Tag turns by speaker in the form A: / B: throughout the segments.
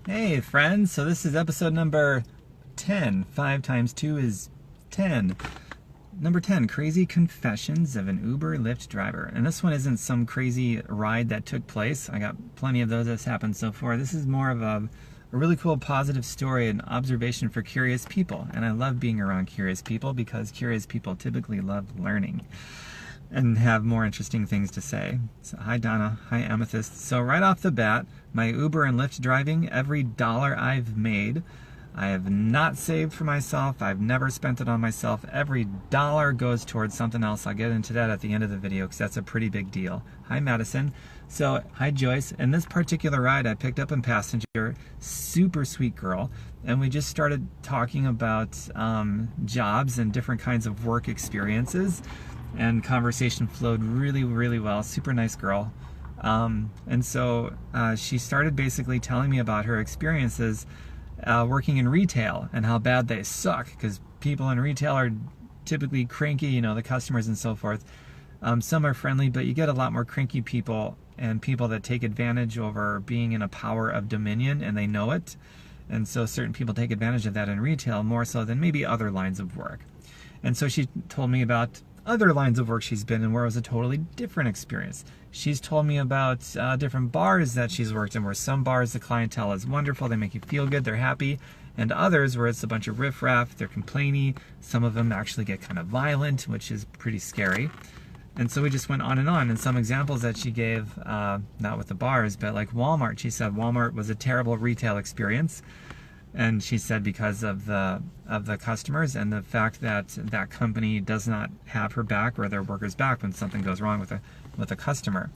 A: Hey friends, so this is episode number 10. 5 times 2 is 10. Number 10, Crazy Confessions of an Uber Lyft Driver. And this one isn't some crazy ride that took place. I got plenty of those that's happened so far. This is more of a really cool positive story and observation for curious people. And I love being around curious people because curious people typically love learning and have more interesting things to say. So, hi Donna, hi Amethyst. So right off the bat, my Uber and Lyft driving, every dollar I've made, I have not saved for myself. I've never spent it on myself. Every dollar goes towards something else. I'll get into that at the end of the video because that's a pretty big deal. Hi Madison. So, hi Joyce. In this particular ride, I picked up a passenger, super sweet girl, and we just started talking about jobs and different kinds of work experiences. And conversation flowed really, really well. Super nice girl. And so she started basically telling me about her experiences working in retail and how bad they suck because people in retail are typically cranky, you know, the customers and so forth. Some are friendly, but you get a lot more cranky people and people that take advantage over being in a power of dominion, and they know it. And so certain people take advantage of that in retail more so than maybe other lines of work. And so she told me about other lines of work she's been in where it was a totally different experience. She's told me about different bars that she's worked in, where some bars the clientele is wonderful, they make you feel good, they're happy, and others where it's a bunch of riffraff, they're complainy, some of them actually get kind of violent, which is pretty scary. And so we just went on, and some examples that she gave, not with the bars, but like Walmart. She said Walmart was a terrible retail experience. And she said because of the customers and the fact that that company does not have her back or their workers' back when something goes wrong with a customer.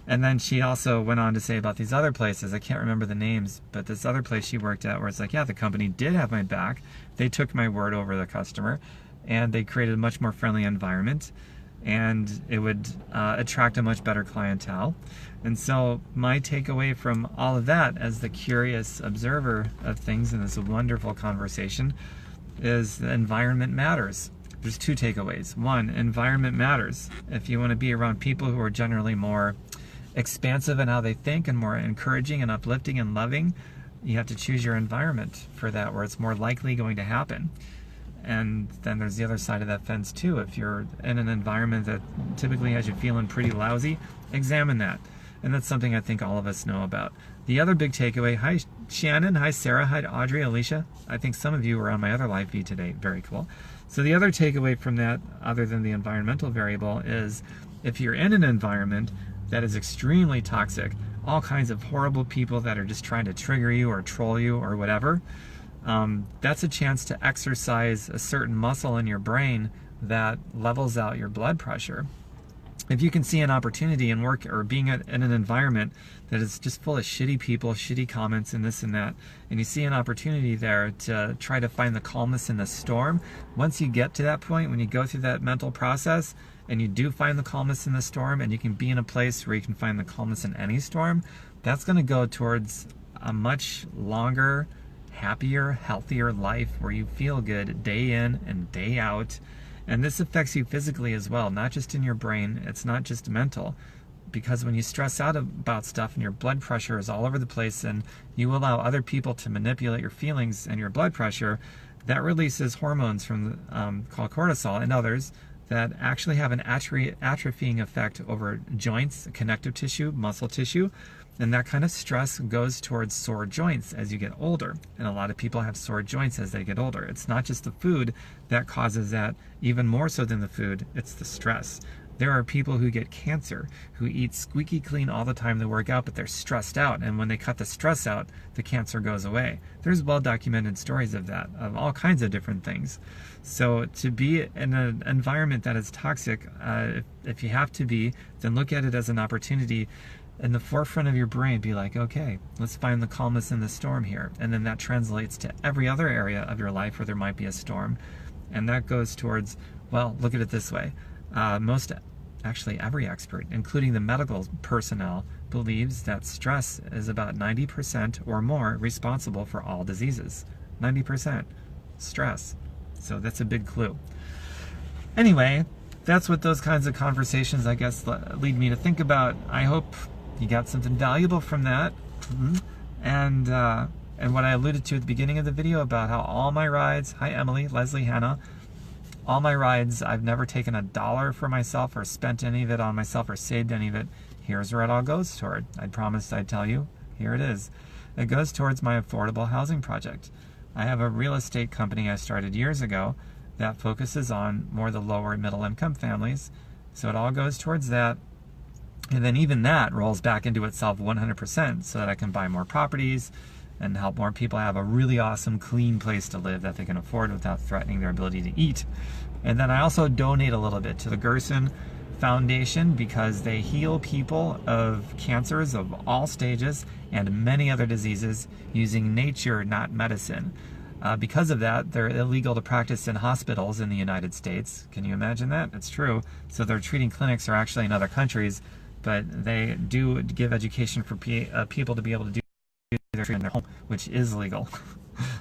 A: And then she also went on to say about these other places, I can't remember the names, but this other place she worked at where it's like, yeah, the company did have my back. They took my word over the customer and they created a much more friendly environment, and it would attract a much better clientele. And so my takeaway from all of that as the curious observer of things in this wonderful conversation is the environment matters. There's two takeaways. One, environment matters. If you want to be around people who are generally more expansive in how they think and more encouraging and uplifting and loving, you have to choose your environment for that, where it's more likely going to happen. And then there's the other side of that fence too. If you're in an environment that typically has you feeling pretty lousy, examine that. And that's something I think all of us know about. The other big takeaway, hi Shannon, hi Sarah, hi Audrey, Alicia. I think some of you were on my other live feed today. Very cool. So the other takeaway from that, other than the environmental variable, is if you're in an environment that is extremely toxic, all kinds of horrible people that are just trying to trigger you or troll you or whatever, that's a chance to exercise a certain muscle in your brain that levels out your blood pressure. If you can see an opportunity in work or being in an environment that is just full of shitty people, shitty comments and this and that, and you see an opportunity there to try to find the calmness in the storm, once you get to that point, when you go through that mental process and you do find the calmness in the storm and you can be in a place where you can find the calmness in any storm, that's going to go towards a much longer, happier, healthier life where you feel good day in and day out. And this affects you physically as well, not just in your brain. It's not just mental, because when you stress out about stuff and your blood pressure is all over the place and you allow other people to manipulate your feelings and your blood pressure, that releases hormones from called cortisol and others that actually have an atrophying effect over joints, connective tissue, muscle tissue. And that kind of stress goes towards sore joints as you get older. And a lot of people have sore joints as they get older. It's not just the food that causes that, even more so than the food, it's the stress. There are people who get cancer, who eat squeaky clean all the time they work out, but they're stressed out. And when they cut the stress out, the cancer goes away. There's well-documented stories of that, of all kinds of different things. So to be in an environment that is toxic, if you have to be, then look at it as an opportunity in the forefront of your brain. Be like, okay, let's find the calmness in the storm here. And then that translates to every other area of your life where there might be a storm. And that goes towards, well, look at it this way. Actually every expert, including the medical personnel, believes that stress is about 90% or more responsible for all diseases. 90% stress. So that's a big clue. Anyway, that's what those kinds of conversations, I guess, lead me to think about. I hope you got something valuable from that. And And what I alluded to at the beginning of the video about how all my rides, hi Emily, Leslie, Hannah, all my rides, I've never taken $1 for myself or spent any of it on myself or saved any of it. Here's where it all goes toward. I promised I'd tell you. Here it is. It goes towards my affordable housing project. I have a real estate company I started years ago that focuses on more the lower middle income families. So it all goes towards that. And then even that rolls back into itself 100% so that I can buy more properties and help more people have a really awesome, clean place to live that they can afford without threatening their ability to eat. And then I also donate a little bit to the Gerson Foundation because they heal people of cancers of all stages and many other diseases using nature, not medicine. Because of that, they're illegal to practice in hospitals in the United States. Can you imagine that? It's true. So their treating clinics are actually in other countries, but they do give education for people to be able to do their treatment in their home, which is legal.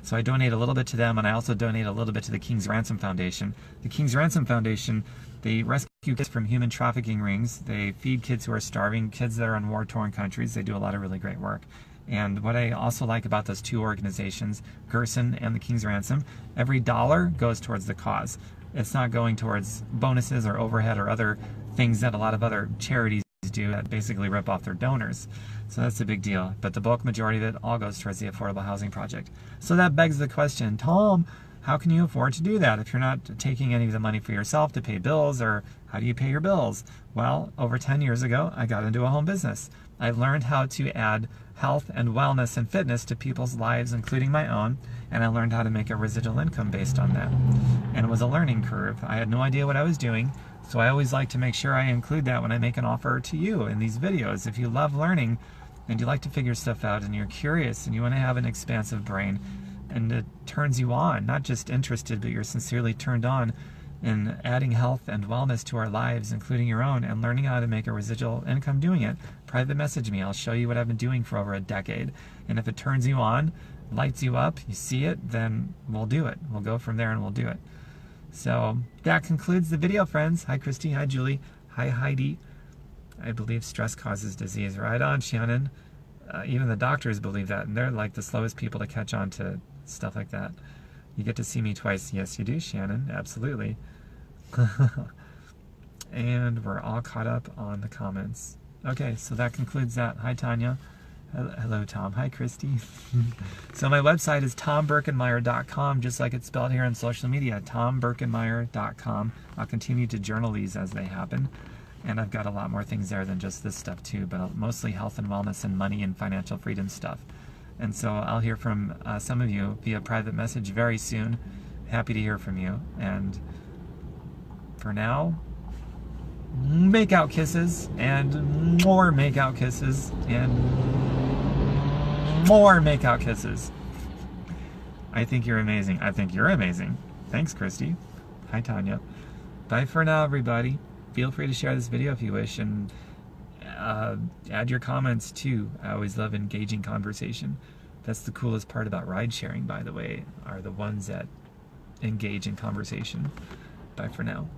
A: So I donate a little bit to them, and I also donate a little bit to the King's Ransom Foundation. The King's Ransom Foundation, they rescue kids from human trafficking rings. They feed kids who are starving, kids that are in war-torn countries. They do a lot of really great work. And what I also like about those two organizations, Gerson and the King's Ransom, every dollar goes towards the cause. It's not going towards bonuses or overhead or other things that a lot of other charities do that basically rip off their donors. So that's a big deal. But the bulk majority of it all goes towards the affordable housing project. So that begs the question, Tom, how can you afford to do that if you're not taking any of the money for yourself to pay bills, or how do you pay your bills? Well, over 10 years ago, I got into a home business. I learned how to add health and wellness and fitness to people's lives, including my own, and I learned how to make a residual income based on that. And it was a learning curve. I had no idea what I was doing, so I always like to make sure I include that when I make an offer to you in these videos. If you love learning and you like to figure stuff out and you're curious and you want to have an expansive brain and it turns you on, not just interested, but you're sincerely turned on in adding health and wellness to our lives, including your own, and learning how to make a residual income doing it, private message me. I'll show you what I've been doing for over a decade. And if it turns you on, lights you up, you see it, then we'll do it. We'll go from there and we'll do it. So that concludes the video, friends. Hi, Christy. Hi, Julie. Hi, Heidi. I believe stress causes disease. Right on, Shannon. Even the doctors believe that, and they're like the slowest people to catch on to stuff like that. You get to see me twice. Yes, you do, Shannon. Absolutely. And we're all caught up on the comments. Okay, so that concludes that. Hi, Tanya. Hello, Tom. Hi, Christy. So my website is tomberkenmeyer.com, just like it's spelled here on social media, tomberkenmeyer.com. I'll continue to journal these as they happen. And I've got a lot more things there than just this stuff too, but mostly health and wellness and money and financial freedom stuff. And so I'll hear from some of you via private message very soon. Happy to hear from you. And for now, make out kisses and more make out kisses and more make out kisses. I think you're amazing. I think you're amazing. Thanks, Christy. Hi, Tanya. Bye for now, everybody. Feel free to share this video if you wish, and add your comments too. I always love engaging conversation. That's the coolest part about ride sharing, by the way, are the ones that engage in conversation. Bye for now.